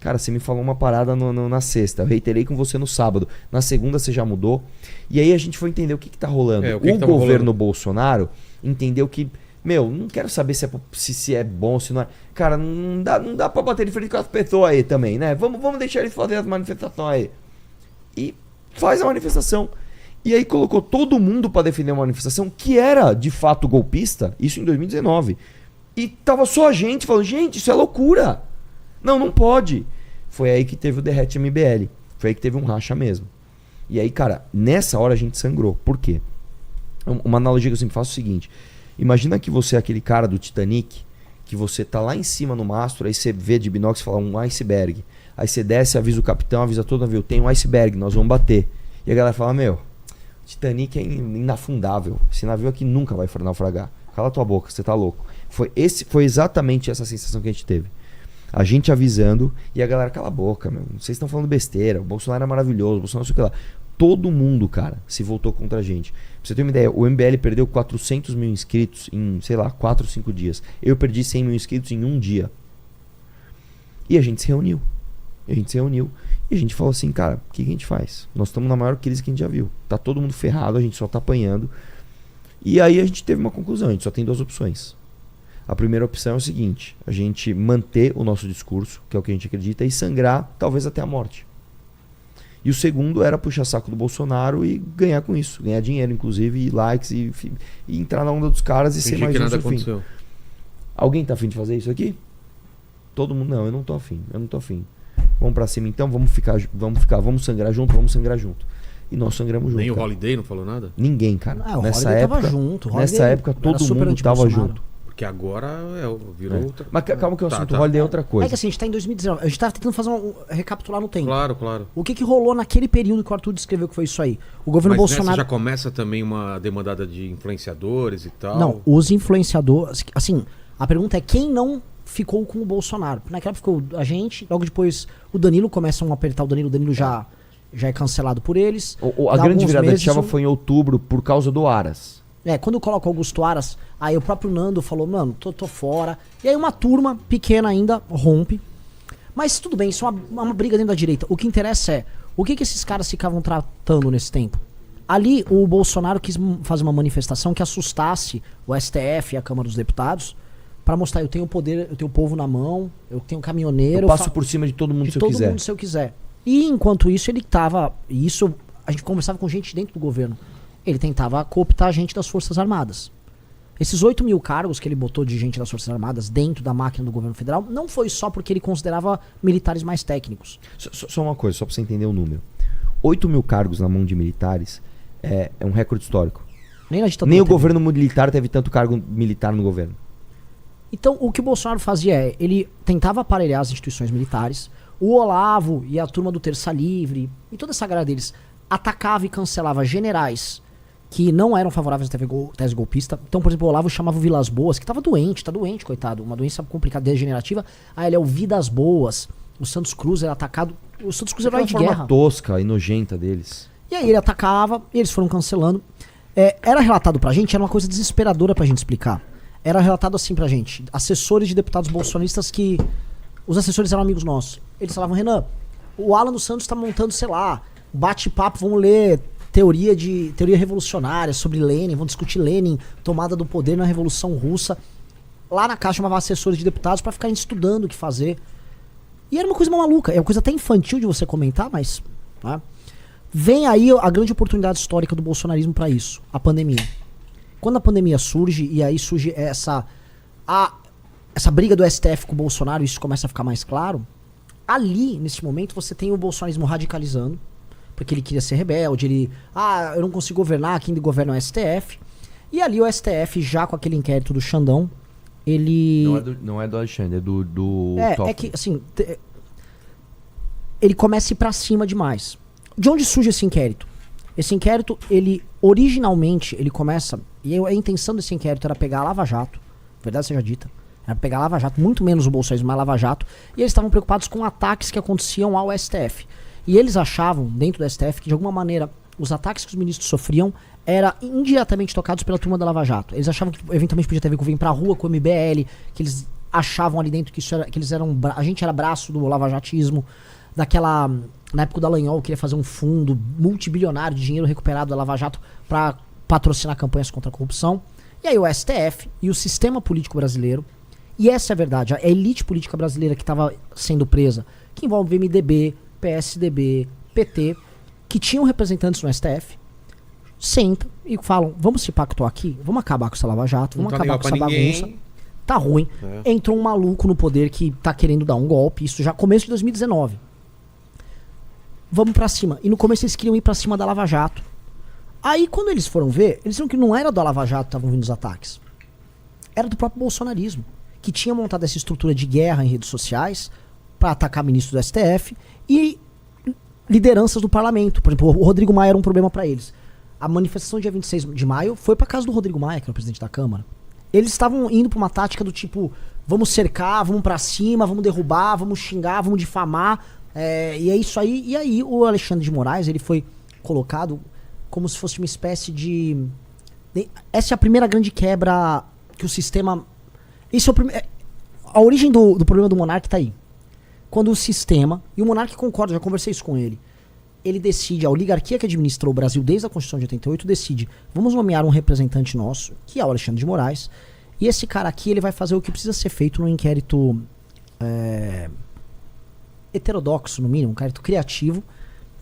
Cara, você me falou uma parada na sexta, eu reiterei com você no sábado, na segunda você já mudou. E aí a gente foi entender o que tá rolando. O governo Bolsonaro entendeu que, não quero saber se é bom, se não é. Cara, não dá pra bater de frente com as pessoas aí também, né? Vamos deixar eles fazerem as manifestações aí. E faz a manifestação. E aí colocou todo mundo pra defender uma manifestação que era, de fato, golpista, isso em 2019. E tava só a gente falando, gente, isso é loucura. Não pode. Foi aí que teve o Derrete MBL. Foi aí que teve um racha mesmo. E aí, cara, nessa hora a gente sangrou. Por quê? Uma analogia que eu sempre faço é o seguinte. Imagina que você é aquele cara do Titanic, que você tá lá em cima no mastro, aí você vê de binóculos e fala um iceberg. Aí você desce, avisa o capitão, avisa todo o navio, tem um iceberg, nós vamos bater. E a galera fala, Titanic é inafundável. Esse navio aqui nunca vai naufragar. Cala tua boca, você tá louco. Foi exatamente essa sensação que a gente teve. A gente avisando e a galera, cala a boca, vocês estão falando besteira, o Bolsonaro é maravilhoso, o Bolsonaro não sei o que lá. Todo mundo, cara, se voltou contra a gente. Pra você ter uma ideia, o MBL perdeu 400 mil inscritos em, 4 ou 5 dias. Eu perdi 100 mil inscritos em um dia. E a gente se reuniu. E a gente falou assim, cara, o que a gente faz? Nós estamos na maior crise que a gente já viu. Tá todo mundo ferrado, a gente só tá apanhando. E aí a gente teve uma conclusão, a gente só tem 2 opções. A primeira opção é o seguinte, a gente manter o nosso discurso, que é o que a gente acredita, e sangrar talvez até a morte. E o segundo era puxar saco do Bolsonaro e ganhar com isso. Ganhar dinheiro, inclusive, e likes, e entrar na onda dos caras e ser mais um no fim. Alguém tá afim de fazer isso aqui? Todo mundo, não, eu não tô afim. Vamos pra cima então, vamos sangrar junto. E nós sangramos junto. Nem o Holiday não falou nada? Ninguém, cara. O Holiday tava junto. Nessa época todo mundo tava junto. Porque agora virou outra... Mas calma que o assunto Holiday é outra coisa. É que assim, a gente tá em 2019. A gente tava tentando fazer recapitular no tempo. Claro. O que rolou naquele período que o Arthur descreveu que foi isso aí? O governo Bolsonaro... já começa também uma demandada de influenciadores e tal? Não, os influenciadores... Assim, a pergunta é quem não ficou com o Bolsonaro? Naquela época ficou a gente, logo depois o Danilo, começam a apertar o Danilo já é cancelado por eles. A grande virada de chave foi em outubro por causa do Aras. Quando eu coloco Augusto Aras, aí o próprio Nando falou, tô fora. E aí uma turma pequena ainda rompe. Mas tudo bem, isso é uma briga dentro da direita. O que interessa é, o que esses caras ficavam tratando nesse tempo? Ali o Bolsonaro quis fazer uma manifestação que assustasse o STF e a Câmara dos Deputados, pra mostrar, eu tenho o poder, eu tenho o povo na mão, eu tenho um caminhoneiro. Eu passo por cima de todo mundo se eu quiser. E enquanto isso ele tava, a gente conversava com gente dentro do governo. Ele tentava cooptar a gente das Forças Armadas. Esses 8 mil cargos que ele botou de gente das Forças Armadas dentro da máquina do governo federal não foi só porque ele considerava militares mais técnicos. Só uma coisa, só pra você entender o número. 8 mil cargos na mão de militares é um recorde histórico. Nem o governo militar teve tanto cargo militar no governo. Então o que o Bolsonaro fazia ele tentava aparelhar as instituições militares. O Olavo e a turma do Terça Livre e toda essa galera deles atacava e cancelava generais que não eram favoráveis à tese golpista. Então, por exemplo, o Olavo chamava o Vilas Boas, que tá doente, coitado, uma doença complicada, degenerativa. Ele é o Vidas Boas. O Santos Cruz era atacado. O Santos Cruz era herói de guerra. Uma tosca e nojenta deles. E aí ele atacava, e eles foram cancelando. Era relatado pra gente, era uma coisa desesperadora pra gente explicar. Era relatado assim pra gente. Assessores de deputados bolsonaristas que... Os assessores eram amigos nossos. Eles falavam, Renan, o Alan dos Santos tá montando, sei lá, bate-papo, vamos ler teoria revolucionária sobre Lenin, vamos discutir Lenin, tomada do poder na Revolução Russa. Lá na casa chamava assessores de deputados pra ficarem estudando o que fazer. E era uma coisa maluca, é uma coisa até infantil de você comentar, mas... Né? Vem aí a grande oportunidade histórica do bolsonarismo pra isso, a pandemia. Quando a pandemia surge, e aí surge essa briga do STF com o Bolsonaro, isso começa a ficar mais claro, ali, nesse momento, você tem o bolsonarismo radicalizando, porque ele queria ser rebelde, eu não consigo governar, quem governa é o STF. E ali o STF, já com aquele inquérito do Xandão, ele... Não é do Alexandre, é do É que, assim, ele começa a ir pra cima demais. De onde surge esse inquérito? Esse inquérito, originalmente, ele começa... E a intenção desse inquérito era pegar a Lava Jato, verdade seja dita, era pegar a Lava Jato, muito menos o bolsonarismo, mas a Lava Jato, e eles estavam preocupados com ataques que aconteciam ao STF. E eles achavam, dentro do STF, que de alguma maneira os ataques que os ministros sofriam eram indiretamente tocados pela turma da Lava Jato. Eles achavam que eventualmente podia ter a ver com vir pra rua, com o MBL, que eles achavam ali dentro que eles eram... A gente era braço do lavajatismo, na época do Dallagnol, queria fazer um fundo multibilionário de dinheiro recuperado da Lava Jato para patrocinar campanhas contra a corrupção. E aí o STF e o sistema político brasileiro, e essa é a verdade, a elite política brasileira que estava sendo presa, que envolve MDB, PSDB, PT, que tinham representantes no STF, sentam e falam, vamos se pactuar aqui, vamos acabar com essa Lava Jato, vamos acabar com essa bagunça. Tá ruim. Entrou um maluco no poder que tá querendo dar um golpe, isso já começo de 2019. Vamos pra cima. E no começo eles queriam ir pra cima da Lava Jato. Aí quando eles foram ver, eles viram que não era da Lava Jato que estavam vindo os ataques. Era do próprio bolsonarismo, que tinha montado essa estrutura de guerra em redes sociais pra atacar ministro do STF e lideranças do parlamento. Por exemplo, o Rodrigo Maia era um problema pra eles. A manifestação dia 26 de maio foi pra casa do Rodrigo Maia, que era o presidente da Câmara. Eles estavam indo pra uma tática do tipo, vamos cercar, vamos pra cima, vamos derrubar, vamos xingar, vamos difamar. E é isso aí. E aí o Alexandre de Moraes, ele foi colocado como se fosse uma espécie de... Essa é a primeira grande quebra que o sistema... A origem do problema do monarca tá aí. Quando o sistema... E o monarca concorda, já conversei isso com ele. Ele decide, a oligarquia que administrou o Brasil desde a Constituição de 88 decide, vamos nomear um representante nosso, que é o Alexandre de Moraes, e esse cara aqui ele vai fazer o que precisa ser feito num inquérito heterodoxo, no mínimo, um inquérito criativo,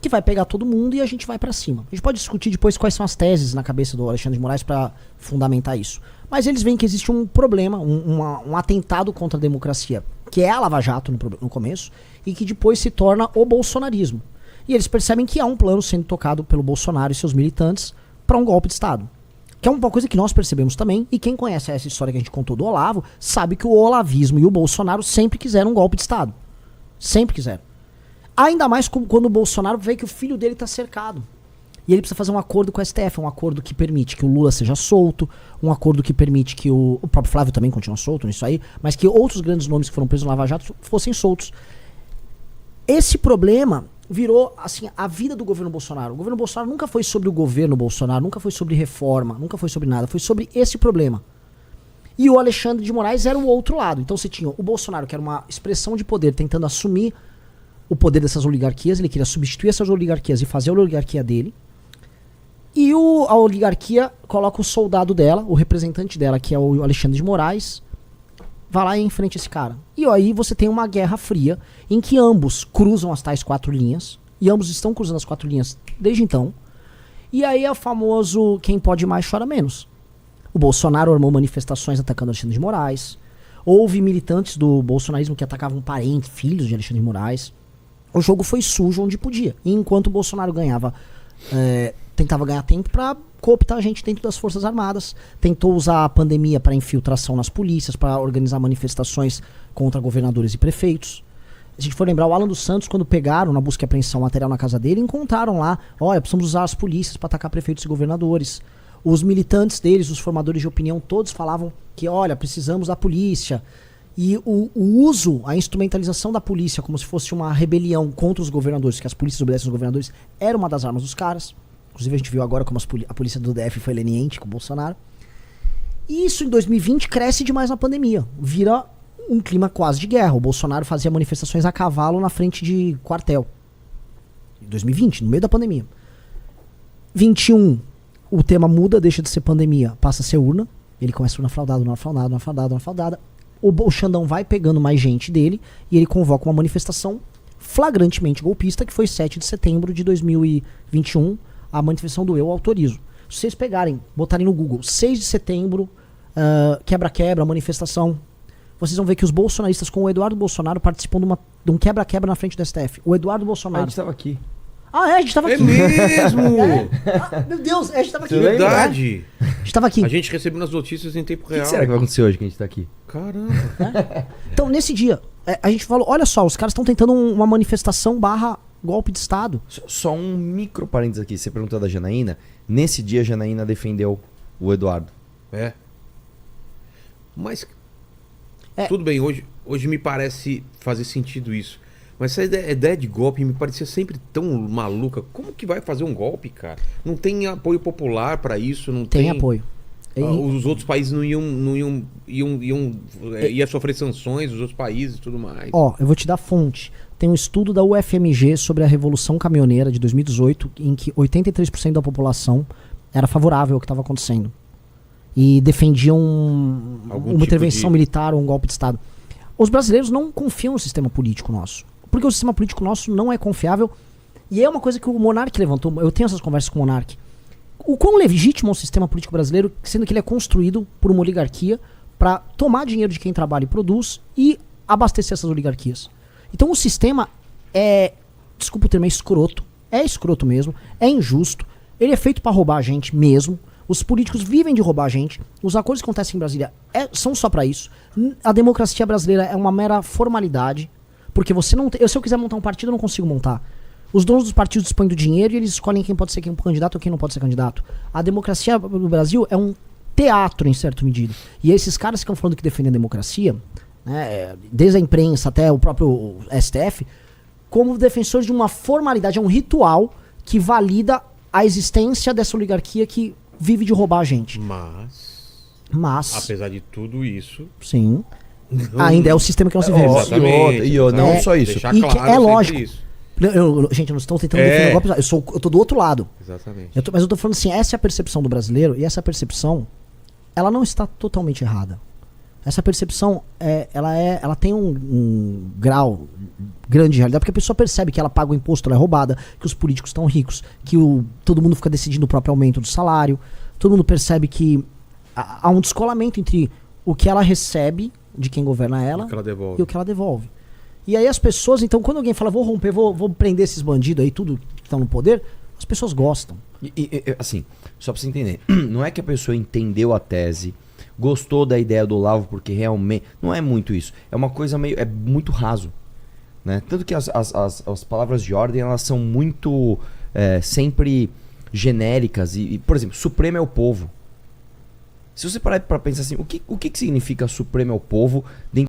que vai pegar todo mundo e a gente vai pra cima. A gente pode discutir depois quais são as teses na cabeça do Alexandre de Moraes pra fundamentar isso. Mas eles veem que existe um problema, um atentado contra a democracia, que é a Lava Jato no começo, e que depois se torna o bolsonarismo. E eles percebem que há um plano sendo tocado pelo Bolsonaro e seus militantes para um golpe de Estado. Que é uma coisa que nós percebemos também, e quem conhece essa história que a gente contou do Olavo, sabe que o olavismo e o Bolsonaro sempre quiseram um golpe de Estado. Sempre quiseram. Ainda mais quando o Bolsonaro vê que o filho dele está cercado. E ele precisa fazer um acordo com o STF, um acordo que permite que o Lula seja solto, um acordo que permite que o próprio Flávio também continue solto nisso aí, mas que outros grandes nomes que foram presos no Lava Jato fossem soltos. Esse problema virou, assim, a vida do governo Bolsonaro. O governo Bolsonaro nunca foi sobre o governo Bolsonaro, nunca foi sobre reforma, nunca foi sobre nada, foi sobre esse problema. E o Alexandre de Moraes era o outro lado. Então você tinha o Bolsonaro, que era uma expressão de poder, tentando assumir o poder dessas oligarquias, ele queria substituir essas oligarquias e fazer a oligarquia dele. E a oligarquia coloca o soldado dela, o representante dela, que é o Alexandre de Moraes, vai lá e enfrenta esse cara. E aí você tem uma guerra fria em que ambos cruzam as tais 4 linhas. E ambos estão cruzando as 4 linhas desde então. E aí é o famoso quem pode mais chora menos. O Bolsonaro armou manifestações atacando Alexandre de Moraes. Houve militantes do bolsonarismo que atacavam parentes, filhos de Alexandre de Moraes. O jogo foi sujo onde podia. E enquanto o Bolsonaro tentava ganhar tempo para cooptar a gente dentro das Forças Armadas, tentou usar a pandemia para infiltração nas polícias, para organizar manifestações contra governadores e prefeitos. Se a gente for lembrar, o Alan dos Santos, quando pegaram na busca e apreensão material na casa dele, encontraram lá, olha, precisamos usar as polícias para atacar prefeitos e governadores. Os militantes deles, os formadores de opinião, todos falavam que, olha, precisamos da polícia. E o uso, a instrumentalização da polícia como se fosse uma rebelião contra os governadores, que as polícias obedecem aos governadores, era uma das armas dos caras. Inclusive a gente viu agora como a polícia do DF foi leniente com o Bolsonaro. E isso em 2020 cresce demais na pandemia. Vira um clima quase de guerra. O Bolsonaro fazia manifestações a cavalo na frente de quartel. Em 2020, no meio da pandemia. 21, o tema muda, deixa de ser pandemia, passa a ser urna. Ele começa urna fraudada, urna fraudada, urna fraudada, urna fraudada. O Xandão vai pegando mais gente dele e ele convoca uma manifestação flagrantemente golpista, que foi 7 de setembro de 2021, a manifestação do Eu Autorizo. Se vocês pegarem, botarem no Google 6 de setembro, quebra-quebra, manifestação, vocês vão ver que os bolsonaristas com o Eduardo Bolsonaro participam de um quebra-quebra na frente do STF. O Eduardo Bolsonaro... A gente estava aqui. A gente tava aqui. É mesmo? Meu Deus, a gente tava aqui. Verdade. A gente tava aqui. A gente recebendo as notícias em tempo real. O que será que vai acontecer hoje que a gente tá aqui? Caramba. Então, nesse dia, a gente falou, olha só, os caras estão tentando uma manifestação / golpe de Estado. Só um micro parênteses aqui. Você perguntou da Janaína. Nesse dia, a Janaína defendeu o Eduardo. É. Mas, tudo bem, hoje me parece fazer sentido isso. Mas essa ideia de golpe me parecia sempre tão maluca. Como que vai fazer um golpe, cara? Não tem apoio popular pra isso, não tem... Tem apoio. Os outros países não ia sofrer sanções, os outros países e tudo mais. Ó, eu vou te dar fonte. Tem um estudo da UFMG sobre a Revolução Caminhoneira de 2018, em que 83% da população era favorável ao que estava acontecendo. E defendiam uma intervenção militar ou um golpe de Estado. Os brasileiros não confiam no sistema político nosso. Porque o sistema político nosso não é confiável. E é uma coisa que o Monark levantou. Eu tenho essas conversas com o Monark. O quão legítimo é o sistema político brasileiro, sendo que ele é construído por uma oligarquia para tomar dinheiro de quem trabalha e produz e abastecer essas oligarquias. Então o sistema desculpa o termo, é escroto mesmo, é injusto, ele é feito para roubar a gente mesmo, os políticos vivem de roubar a gente, os acordos que acontecem em Brasília são só para isso, a democracia brasileira é uma mera formalidade, porque você não tem, se eu quiser montar um partido eu não consigo montar. Os donos dos partidos dispõem do dinheiro e eles escolhem quem pode ser candidato ou quem não pode ser candidato. A democracia no Brasil é um teatro em certa medida. E esses caras que estão falando que defendem a democracia, né, desde a imprensa até o próprio STF, como defensores de uma formalidade, é um ritual que valida a existência dessa oligarquia que vive de roubar a gente. Mas apesar de tudo isso... Sim. Ainda é o sistema que nós vivemos. Exatamente. Não só isso. Deixar claro, é lógico. Isso. Gente, não estou tentando defender o golpe. Eu tô do outro lado. Exatamente. Mas eu tô falando assim, essa é a percepção do brasileiro, e essa percepção, ela não está totalmente errada. Essa percepção, ela tem um grau grande de realidade, porque a pessoa percebe que ela paga o imposto, ela é roubada, que os políticos estão ricos, que todo mundo fica decidindo o próprio aumento do salário, todo mundo percebe que há um descolamento entre o que ela recebe de quem governa ela e o que ela devolve. E aí as pessoas, então, quando alguém fala, vou romper, vou prender esses bandidos aí, tudo que estão no poder, as pessoas gostam. Assim, só pra você entender, não é que a pessoa entendeu a tese, gostou da ideia do Olavo porque realmente... Não é muito isso. É uma coisa meio... É muito raso. Né? Tanto que as palavras de ordem, elas são muito... sempre genéricas. Por exemplo, Supremo é o povo. Se você parar pra pensar assim, o que significa Supremo é o povo dentro